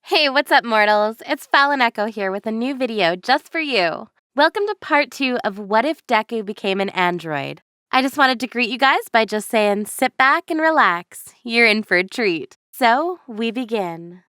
Hey, what's up, mortals? It's FalonEcho here with a new video just for you. Welcome to part 2 of What If Deku Became an Android. I just wanted to greet you guys by just saying sit back and relax. You're in for a treat. So, we begin.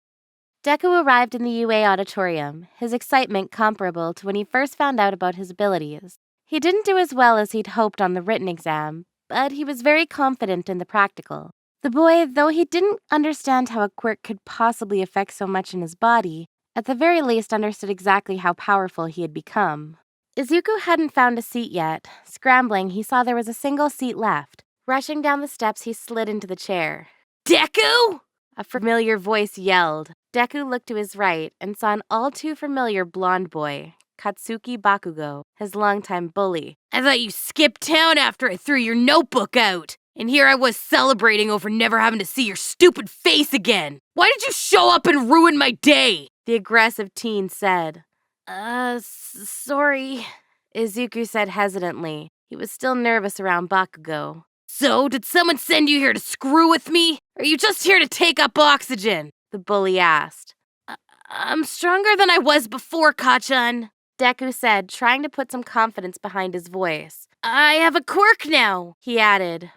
Deku arrived in the UA auditorium, his excitement comparable to when he first found out about his abilities. He didn't do as well as he'd hoped on the written exam, but he was very confident in the practical. The boy, though he didn't understand how a quirk could possibly affect so much in his body, at the very least understood exactly how powerful he had become. Izuku hadn't found a seat yet. Scrambling, he saw there was a single seat left. Rushing down the steps, he slid into the chair. "Deku!" A familiar voice yelled. Deku looked to his right and saw an all-too-familiar blonde boy, Katsuki Bakugo, his longtime bully. "I thought you skipped town after I threw your notebook out. And here I was celebrating over never having to see your stupid face again. Why did you show up and ruin my day?" the aggressive teen said. Sorry, Izuku said hesitantly. He was still nervous around Bakugo. "So, did someone send you here to screw with me? Or are you just here to take up oxygen?" the bully asked. I'm stronger than I was before, Kachan, Deku said, trying to put some confidence behind his voice. "I have a quirk now," he added.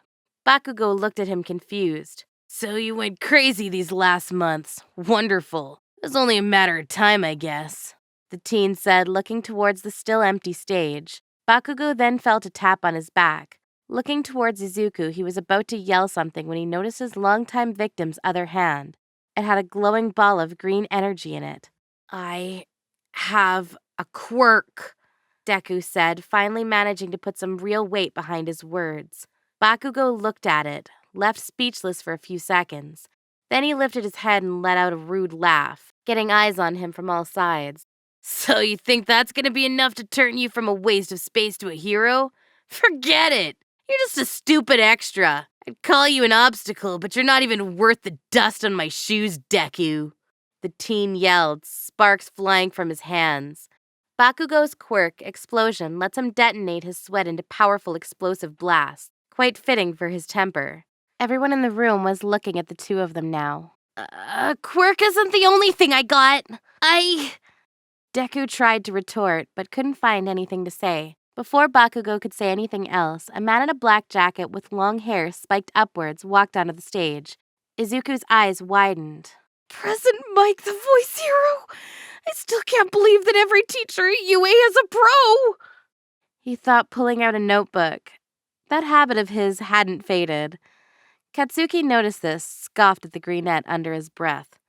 Bakugo looked at him confused. "So you went crazy these last months. Wonderful. It was only a matter of time, I guess," the teen said, looking towards the still empty stage. Bakugo then felt a tap on his back. Looking towards Izuku, he was about to yell something when he noticed his longtime victim's other hand. It had a glowing ball of green energy in it. "I have a quirk," Deku said, finally managing to put some real weight behind his words. Bakugo looked at it, left speechless for a few seconds. Then he lifted his head and let out a rude laugh, getting eyes on him from all sides. "So you think that's gonna be enough to turn you from a waste of space to a hero? Forget it! You're just a stupid extra. I'd call you an obstacle, but you're not even worth the dust on my shoes, Deku," the teen yelled, sparks flying from his hands. Bakugo's quirk, Explosion, lets him detonate his sweat into powerful explosive blasts, quite fitting for his temper. Everyone in the room was looking at the two of them now. Quirk isn't the only thing I got. Deku tried to retort, but couldn't find anything to say. Before Bakugo could say anything else, a man in a black jacket with long hair spiked upwards walked onto the stage. Izuku's eyes widened. "President Mike, the voice hero! I still can't believe that every teacher at UA is a pro!" he thought, pulling out a notebook. That habit of his hadn't faded. Katsuki noticed this, scoffed at the greenette under his breath.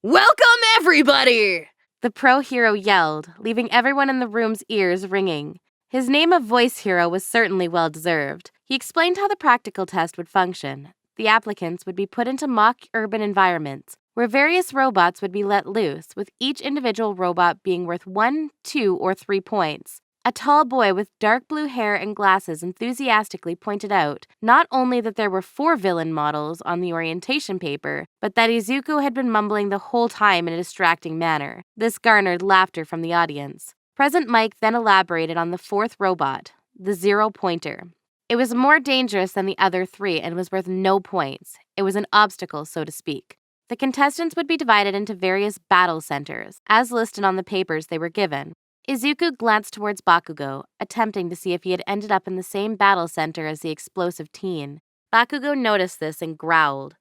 "Welcome, everybody!" the pro hero yelled, leaving everyone in the room's ears ringing. His name of voice hero was certainly well-deserved. He explained how the practical test would function. The applicants would be put into mock urban environments, where various robots would be let loose, with each individual robot being worth 1, 2, or 3 points. A tall boy with dark blue hair and glasses enthusiastically pointed out not only that there were 4 villain models on the orientation paper, but that Izuku had been mumbling the whole time in a distracting manner. This garnered laughter from the audience. President Mike then elaborated on the 4th robot, the 0-pointer. It was more dangerous than the other 3 and was worth no points. It was an obstacle, so to speak. The contestants would be divided into various battle centers, as listed on the papers they were given. Izuku glanced towards Bakugo, attempting to see if he had ended up in the same battle center as the explosive teen. Bakugo noticed this and growled.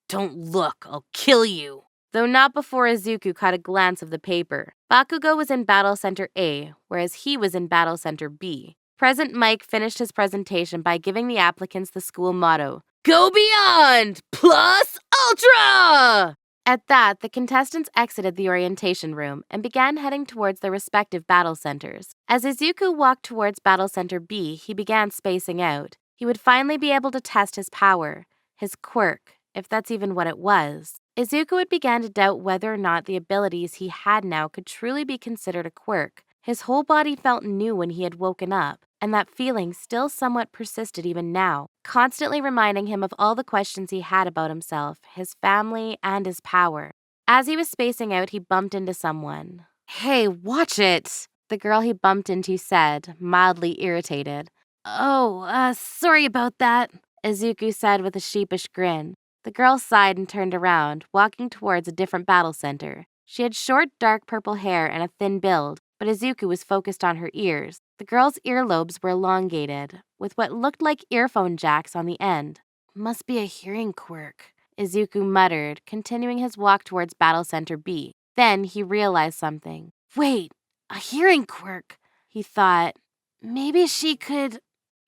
"Don't look, I'll kill you." Though not before Izuku caught a glance of the paper. Bakugo was in Battle Center A, whereas he was in Battle Center B. President Mike finished his presentation by giving the applicants the school motto, "Go Beyond! Plus Ultra!" At that, the contestants exited the orientation room and began heading towards their respective battle centers. As Izuku walked towards Battle Center B, he began spacing out. He would finally be able to test his power, his quirk, if that's even what it was. Izuku had begun to doubt whether or not the abilities he had now could truly be considered a quirk. His whole body felt new when he had woken up, and that feeling still somewhat persisted even now, constantly reminding him of all the questions he had about himself, his family, and his power. As he was spacing out, he bumped into someone. "Hey, watch it!" the girl he bumped into said, mildly irritated. Sorry about that," Izuku said with a sheepish grin. The girl sighed and turned around, walking towards a different battle center. She had short, dark purple hair and a thin build, but Izuku was focused on her ears. The girl's earlobes were elongated, with what looked like earphone jacks on the end. Must be a hearing quirk, Izuku muttered, continuing his walk towards Battle Center B. Then he realized something. Wait, a hearing quirk, he thought. Maybe she could...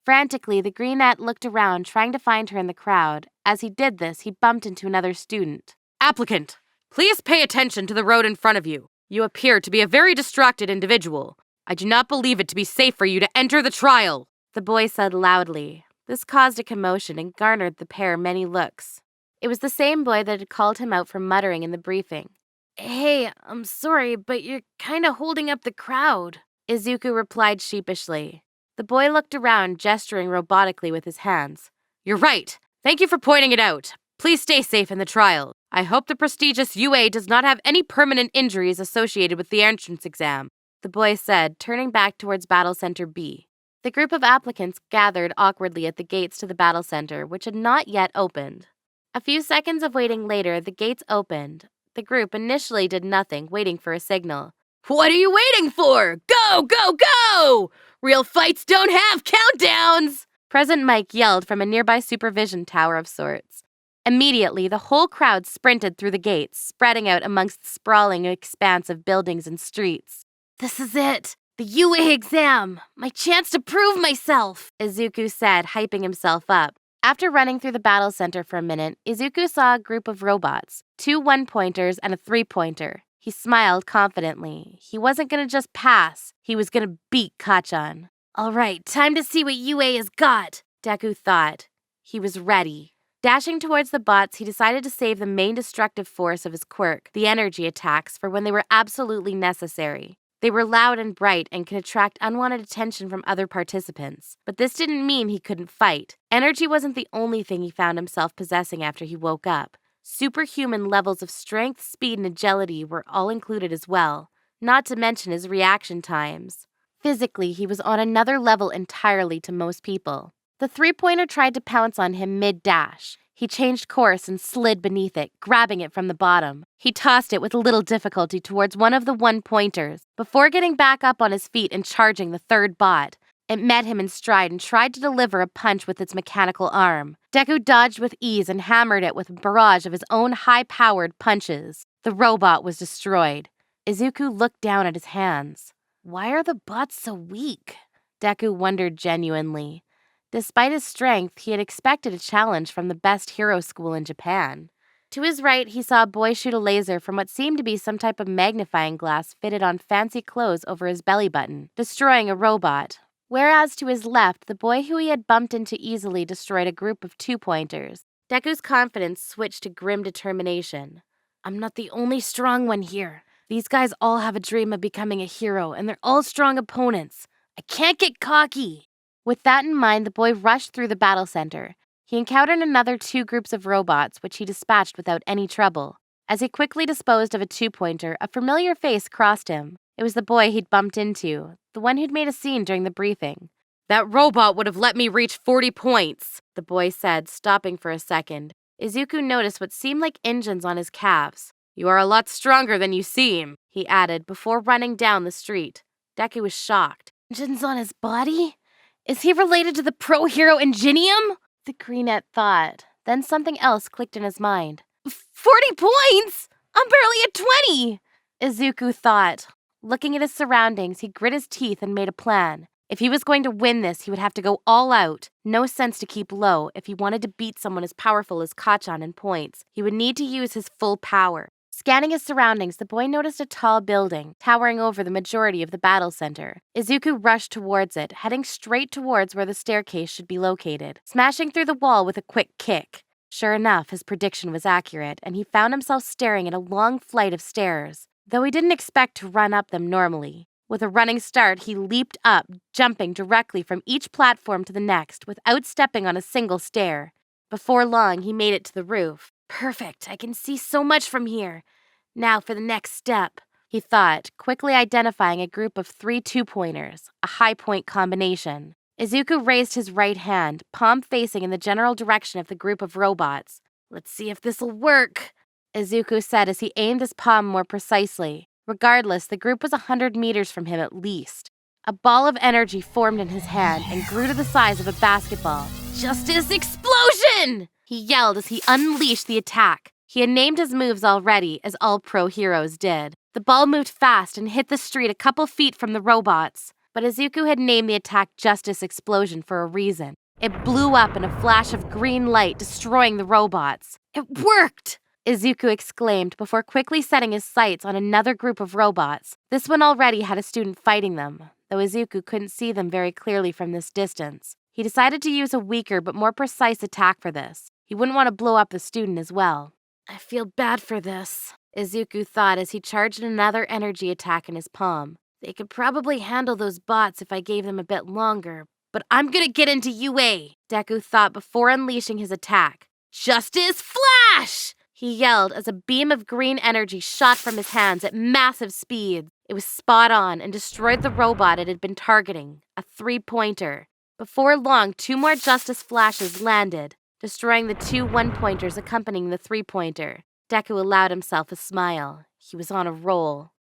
Frantically, the greenette looked around, trying to find her in the crowd. As he did this, he bumped into another student. Applicant, please pay attention to the road in front of you. You appear to be a very distracted individual. I do not believe it to be safe for you to enter the trial, the boy said loudly. This caused a commotion and garnered the pair many looks. It was the same boy that had called him out for muttering in the briefing. Hey, I'm sorry, but you're kind of holding up the crowd, Izuku replied sheepishly. The boy looked around, gesturing robotically with his hands. You're right. Thank you for pointing it out. Please stay safe in the trial. I hope the prestigious UA does not have any permanent injuries associated with the entrance exam, the boy said, turning back towards Battle Center B. The group of applicants gathered awkwardly at the gates to the Battle Center, which had not yet opened. A few seconds of waiting later, the gates opened. The group initially did nothing, waiting for a signal. What are you waiting for? Go, go, go! Real fights don't have countdowns! President Mike yelled from a nearby supervision tower of sorts. Immediately, the whole crowd sprinted through the gates, spreading out amongst the sprawling expanse of buildings and streets. This is it! The UA exam! My chance to prove myself! Izuku said, hyping himself up. After running through the battle center for a minute, Izuku saw a group of robots, 2 1-pointers and a 3-pointer. He smiled confidently. He wasn't going to just pass. He was going to beat Kachan. All right, time to see what UA has got, Deku thought. He was ready. Dashing towards the bots, he decided to save the main destructive force of his quirk, the energy attacks, for when they were absolutely necessary. They were loud and bright and could attract unwanted attention from other participants. But this didn't mean he couldn't fight. Energy wasn't the only thing he found himself possessing after he woke up. Superhuman levels of strength, speed, and agility were all included as well, not to mention his reaction times. Physically, he was on another level entirely to most people. The 3-pointer tried to pounce on him mid-dash. He changed course and slid beneath it, grabbing it from the bottom. He tossed it with little difficulty towards one of the 1-pointers, before getting back up on his feet and charging the 3rd bot. It met him in stride and tried to deliver a punch with its mechanical arm. Deku dodged with ease and hammered it with a barrage of his own high-powered punches. The robot was destroyed. Izuku looked down at his hands. Why are the bots so weak? Deku wondered genuinely. Despite his strength, he had expected a challenge from the best hero school in Japan. To his right, he saw a boy shoot a laser from what seemed to be some type of magnifying glass fitted on fancy clothes over his belly button, destroying a robot. Whereas to his left, the boy who he had bumped into easily destroyed a group of 2-pointers. Deku's confidence switched to grim determination. I'm not the only strong one here. These guys all have a dream of becoming a hero, and they're all strong opponents. I can't get cocky. With that in mind, the boy rushed through the battle center. He encountered another 2 groups of robots, which he dispatched without any trouble. As he quickly disposed of a 2-pointer, a familiar face crossed him. It was the boy he'd bumped into, the one who'd made a scene during the briefing. That robot would have let me reach 40 points, the boy said, stopping for a second. Izuku noticed what seemed like engines on his calves. You are a lot stronger than you seem, he added before running down the street. Deku was shocked. Engines on his body? Is he related to the pro hero Ingenium? The greenette thought. Then something else clicked in his mind. 40 points? I'm barely at 20! Izuku thought. Looking at his surroundings, he grit his teeth and made a plan. If he was going to win this, he would have to go all out. No sense to keep low. If he wanted to beat someone as powerful as Kachan in points, he would need to use his full power. Scanning his surroundings, the boy noticed a tall building, towering over the majority of the battle center. Izuku rushed towards it, heading straight towards where the staircase should be located, smashing through the wall with a quick kick. Sure enough, his prediction was accurate, and he found himself staring at a long flight of stairs, though he didn't expect to run up them normally. With a running start, he leaped up, jumping directly from each platform to the next without stepping on a single stair. Before long, he made it to the roof. Perfect, I can see so much from here. Now for the next step, he thought, quickly identifying a group of 3 2-pointers, a high-point combination. Izuku raised his right hand, palm facing in the general direction of the group of robots. Let's see if this'll work. Izuku said as he aimed his palm more precisely. Regardless, the group was 100 meters from him at least. A ball of energy formed in his hand and grew to the size of a basketball. Justice explosion! He yelled as he unleashed the attack. He had named his moves already, as all pro heroes did. The ball moved fast and hit the street a couple feet from the robots. But Izuku had named the attack Justice Explosion for a reason. It blew up in a flash of green light, destroying the robots. It worked! Izuku exclaimed before quickly setting his sights on another group of robots. This one already had a student fighting them, though Izuku couldn't see them very clearly from this distance. He decided to use a weaker but more precise attack for this. He wouldn't want to blow up the student as well. I feel bad for this, Izuku thought as he charged another energy attack in his palm. They could probably handle those bots if I gave them a bit longer, but I'm gonna get into UA, Deku thought before unleashing his attack. Justice Flash! He yelled as a beam of green energy shot from his hands at massive speeds. It was spot on and destroyed the robot it had been targeting, a 3-pointer. Before long, 2 more Justice Flashes landed, destroying the 2 1-pointers accompanying the 3-pointer. Deku allowed himself a smile. He was on a roll.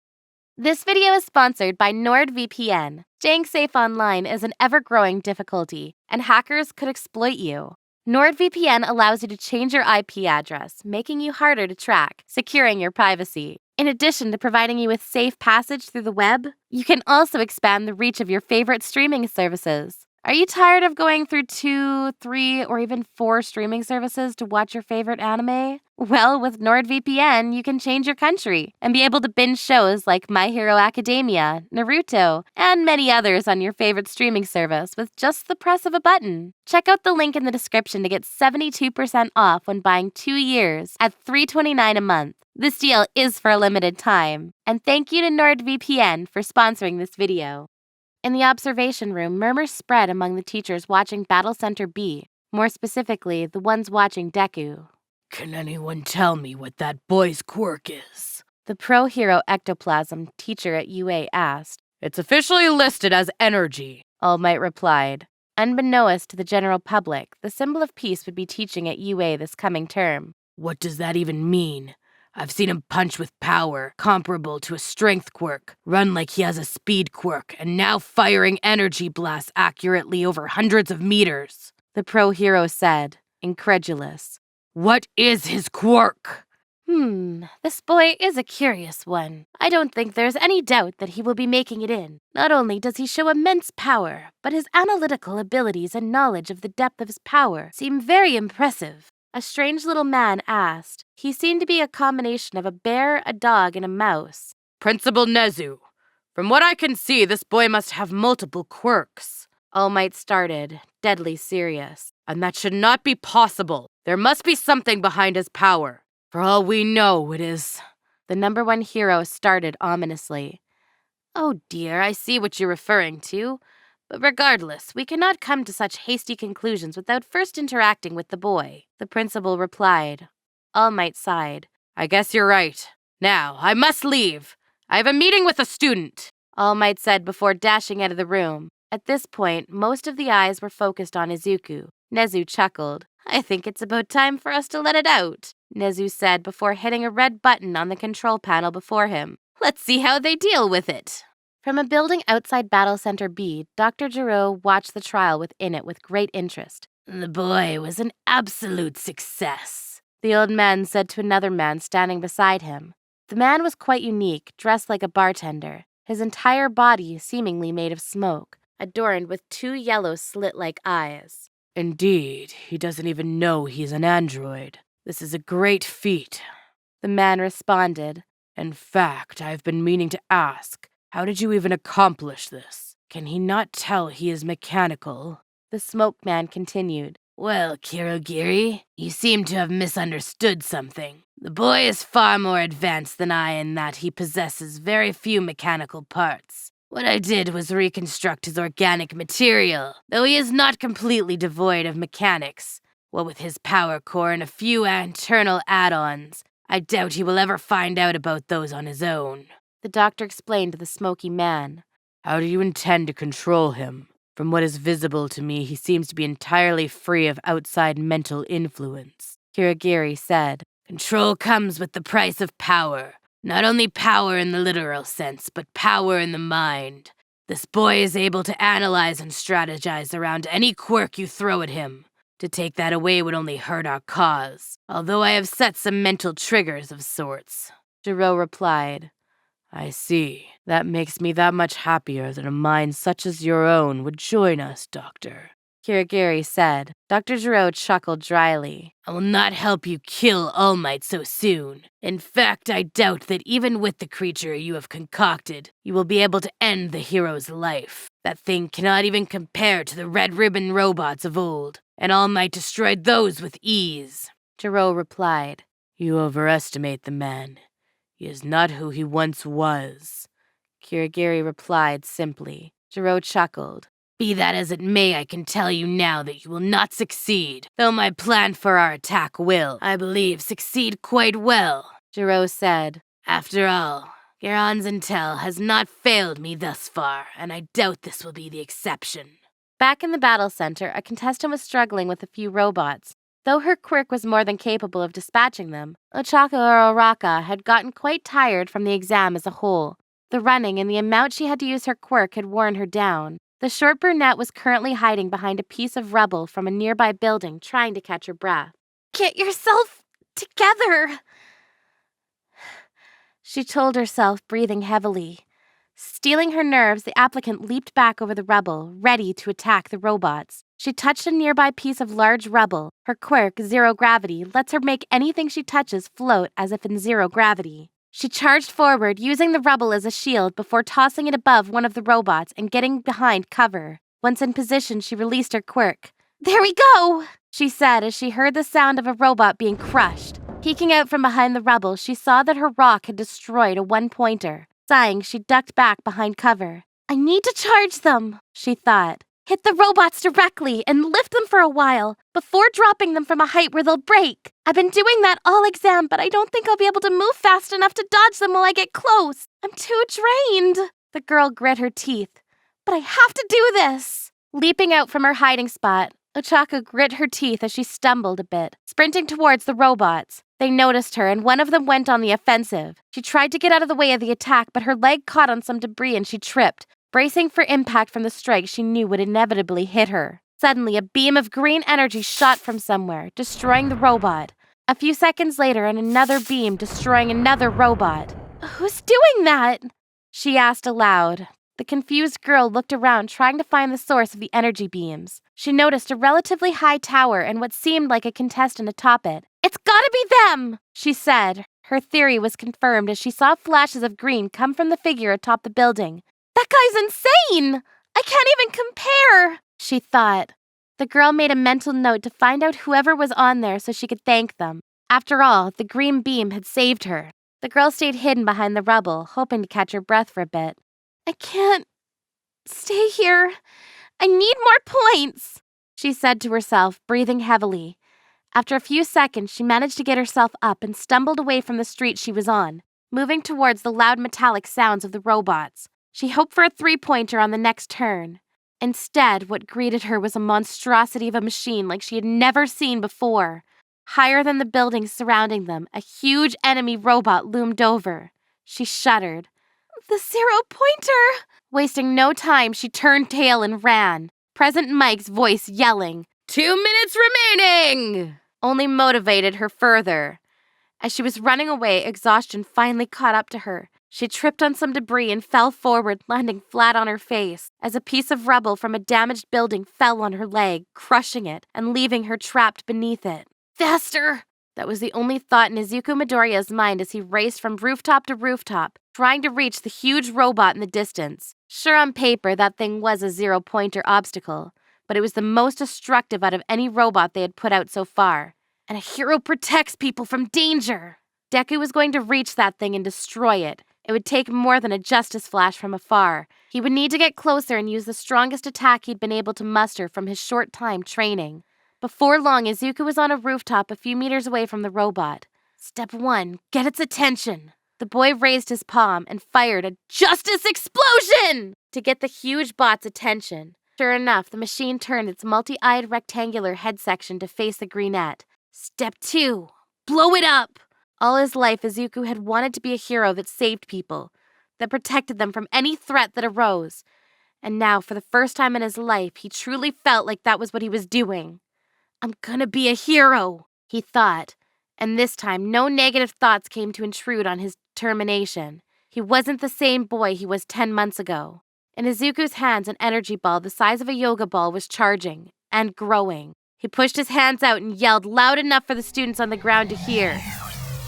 This video is sponsored by NordVPN. Staying safe online is an ever-growing difficulty, and hackers could exploit you. NordVPN allows you to change your IP address, making you harder to track, securing your privacy. In addition to providing you with safe passage through the web, you can also expand the reach of your favorite streaming services. Are you tired of going through 2, 3, or even 4 streaming services to watch your favorite anime? Well, with NordVPN, you can change your country and be able to binge shows like My Hero Academia, Naruto, and many others on your favorite streaming service with just the press of a button. Check out the link in the description to get 72% off when buying 2 years at $3.29 a month. This deal is for a limited time. And thank you to NordVPN for sponsoring this video. In the observation room, murmurs spread among the teachers watching Battle Center B, more specifically, the ones watching Deku. Can anyone tell me what that boy's quirk is? The pro-hero ectoplasm teacher at UA asked. It's officially listed as energy, All Might replied. Unbeknownst to the general public, the symbol of peace would be teaching at UA this coming term. What does that even mean? I've seen him punch with power, comparable to a strength quirk, run like he has a speed quirk, and now firing energy blasts accurately over hundreds of meters, the pro-hero said, incredulous. What is his quirk? This boy is a curious one. I don't think there's any doubt that he will be making it in. Not only does he show immense power, but his analytical abilities and knowledge of the depth of his power seem very impressive. A strange little man asked. He seemed to be a combination of a bear, a dog, and a mouse. Principal Nezu, from what I can see, this boy must have multiple quirks. All Might started, deadly serious. And that should not be possible. There must be something behind his power. For all we know, it is... The number 1 hero started ominously. Oh dear, I see what you're referring to. But regardless, we cannot come to such hasty conclusions without first interacting with the boy, the principal replied. All Might sighed. I guess you're right. Now, I must leave. I have a meeting with a student, All Might said before dashing out of the room. At this point, most of the eyes were focused on Izuku. Nezu chuckled. I think it's about time for us to let it out, Nezu said before hitting a red button on the control panel before him. Let's see how they deal with it. From a building outside Battle Center B, Dr. Giro watched the trial within it with great interest. The boy was an absolute success, the old man said to another man standing beside him. The man was quite unique, dressed like a bartender, his entire body seemingly made of smoke, adorned with 2 yellow slit-like eyes. Indeed, he doesn't even know he's an android. This is a great feat, the man responded. In fact, I've been meaning to ask, how did you even accomplish this? Can he not tell he is mechanical? The smoke man continued. Well, Kirogiri, you seem to have misunderstood something. The boy is far more advanced than I in that he possesses very few mechanical parts. What I did was reconstruct his organic material, though he is not completely devoid of mechanics. What with his power core and a few internal add-ons, I doubt he will ever find out about those on his own. The doctor explained to the smoky man. How do you intend to control him? From what is visible to me, he seems to be entirely free of outside mental influence, Kirigiri said. Control comes with the price of power. Not only power in the literal sense, but power in the mind. This boy is able to analyze and strategize around any quirk you throw at him. To take that away would only hurt our cause, although I have set some mental triggers of sorts. Jiro replied. I see. That makes me that much happier that a mind such as your own would join us, Doctor. Kirigiri said. Dr. Jiro chuckled dryly. I will not help you kill All Might so soon. In fact, I doubt that even with the creature you have concocted, you will be able to end the hero's life. That thing cannot even compare to the Red Ribbon robots of old, and All Might destroyed those with ease. Jiro replied. You overestimate the man. He is not who he once was. Kirigiri replied simply. Jiro chuckled. Be that as it may, I can tell you now that you will not succeed, though my plan for our attack will, I believe, succeed quite well, Jiro said. After all, Garon's intel has not failed me thus far, and I doubt this will be the exception. Back in the battle center, a contestant was struggling with a few robots. Though her quirk was more than capable of dispatching them, Uraraka had gotten quite tired from the exam as a whole. The running and the amount she had to use her quirk had worn her down. The short brunette was currently hiding behind a piece of rubble from a nearby building, trying to catch her breath. Get yourself together, she told herself, breathing heavily. Stealing her nerves, the applicant leaped back over the rubble, ready to attack the robots. She touched a nearby piece of large rubble. Her quirk, zero gravity, lets her make anything she touches float as if in zero gravity. She charged forward, using the rubble as a shield before tossing it above one of the robots and getting behind cover. Once in position, she released her quirk. There we go, she said as she heard the sound of a robot being crushed. Peeking out from behind the rubble, she saw that her rock had destroyed a one-pointer. Sighing, she ducked back behind cover. I need to charge them, she thought. Hit the robots directly and lift them for a while before dropping them from a height where they'll break. I've been doing that all exam, but I don't think I'll be able to move fast enough to dodge them while I get close. I'm too drained. The girl grit her teeth. But I have to do this. Leaping out from her hiding spot, Ochako grit her teeth as she stumbled a bit, sprinting towards the robots. They noticed her, and one of them went on the offensive. She tried to get out of the way of the attack, but her leg caught on some debris and she tripped. Bracing for impact from the strike she knew would inevitably hit her. Suddenly, a beam of green energy shot from somewhere, destroying the robot. A few seconds later, and another beam destroying another robot. Who's doing that? She asked aloud. The confused girl looked around, trying to find the source of the energy beams. She noticed a relatively high tower and what seemed like a contestant atop it. It's gotta be them, she said. Her theory was confirmed as she saw flashes of green come from the figure atop the building. That guy's insane! I can't even compare, she thought. The girl made a mental note to find out whoever was on there so she could thank them. After all, the green beam had saved her. The girl stayed hidden behind the rubble, hoping to catch her breath for a bit. I can't stay here. I need more points, she said to herself, breathing heavily. After a few seconds, she managed to get herself up and stumbled away from the street she was on, moving towards the loud metallic sounds of the robots. She hoped for a three-pointer on the next turn. Instead, what greeted her was a monstrosity of a machine like she had never seen before. Higher than the buildings surrounding them, a huge enemy robot loomed over. She shuddered. The zero-pointer! Wasting no time, she turned tail and ran. Present Mike's voice yelling, 2 minutes remaining! Only motivated her further. As she was running away, exhaustion finally caught up to her. She tripped on some debris and fell forward, landing flat on her face, as a piece of rubble from a damaged building fell on her leg, crushing it and leaving her trapped beneath it. Faster! That was the only thought in Izuku Midoriya's mind as he raced from rooftop to rooftop, trying to reach the huge robot in the distance. Sure, on paper, that thing was a zero-pointer obstacle, but it was the most destructive out of any robot they had put out so far. And a hero protects people from danger! Deku was going to reach that thing and destroy it. It would take more than a Justice Flash from afar. He would need to get closer and use the strongest attack he'd been able to muster from his short time training. Before long, Izuku was on a rooftop a few meters away from the robot. Step 1, get its attention. The boy raised his palm and fired a Justice Explosion to get the huge bot's attention. Sure enough, the machine turned its multi-eyed rectangular head section to face the greenette. Step 2, Blow it up! All his life, Izuku had wanted to be a hero that saved people, that protected them from any threat that arose. And now, for the first time in his life, he truly felt like that was what he was doing. I'm gonna be a hero, he thought. And this time, no negative thoughts came to intrude on his determination. He wasn't the same boy he was 10 months ago. In Izuku's hands, an energy ball the size of a yoga ball was charging and growing. He pushed his hands out and yelled loud enough for the students on the ground to hear.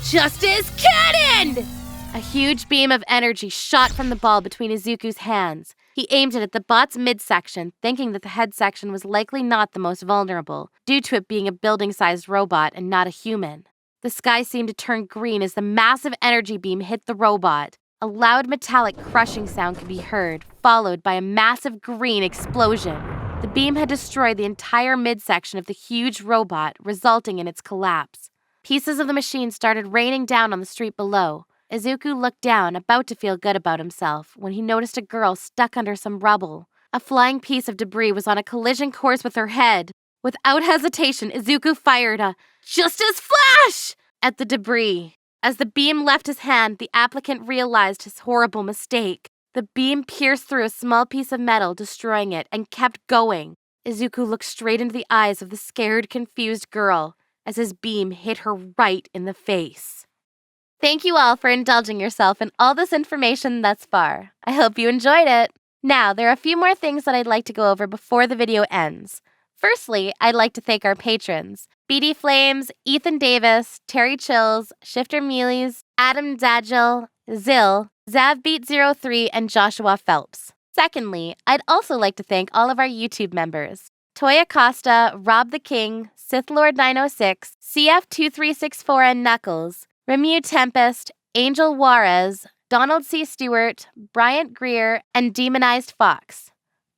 Justice Cannon! A huge beam of energy shot from the ball between Izuku's hands. He aimed it at the bot's midsection, thinking that the head section was likely not the most vulnerable, due to it being a building-sized robot and not a human. The sky seemed to turn green as the massive energy beam hit the robot. A loud metallic crushing sound could be heard, followed by a massive green explosion. The beam had destroyed the entire midsection of the huge robot, resulting in its collapse. Pieces of the machine started raining down on the street below. Izuku looked down, about to feel good about himself, when he noticed a girl stuck under some rubble. A flying piece of debris was on a collision course with her head. Without hesitation, Izuku fired a Justice Flash at the debris. As the beam left his hand, the applicant realized his horrible mistake. The beam pierced through a small piece of metal, destroying it, and kept going. Izuku looked straight into the eyes of the scared, confused girl as his beam hit her right in the face. Thank you all for indulging yourself in all this information thus far. I hope you enjoyed it. Now, there are a few more things that I'd like to go over before the video ends. Firstly, I'd like to thank our patrons, BD Flames, Ethan Davis, Terry Chills, Shifter Mealies, Adam Dagil, Zill, Zavbeat03, and Joshua Phelps. Secondly, I'd also like to thank all of our YouTube members, Toya Costa, Rob the King, SithLord906, CF2364 and Knuckles, Remu Tempest, Angel Juarez, Donald C. Stewart, Bryant Greer, and Demonized Fox.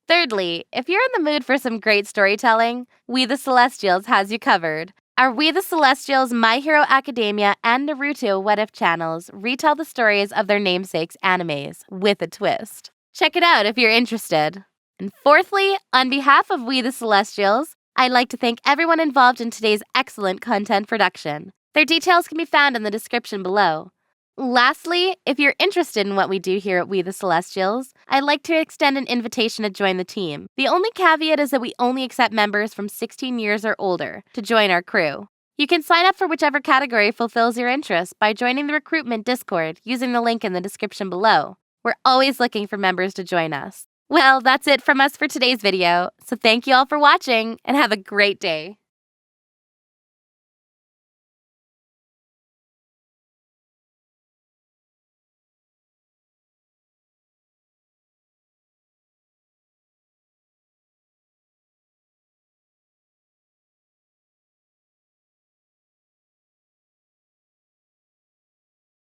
Thirdly, if you're in the mood for some great storytelling, We the Celestials has you covered. Our We the Celestials, My Hero Academia, and Naruto What If channels retell the stories of their namesakes animes with a twist. Check it out if you're interested. And fourthly, on behalf of We the Celestials, I'd like to thank everyone involved in today's excellent content production. Their details can be found in the description below. Lastly, if you're interested in what we do here at We the Celestials, I'd like to extend an invitation to join the team. The only caveat is that we only accept members from 16 years or older to join our crew. You can sign up for whichever category fulfills your interest by joining the recruitment Discord using the link in the description below. We're always looking for members to join us. Well, that's it from us for today's video, so thank you all for watching and have a great day.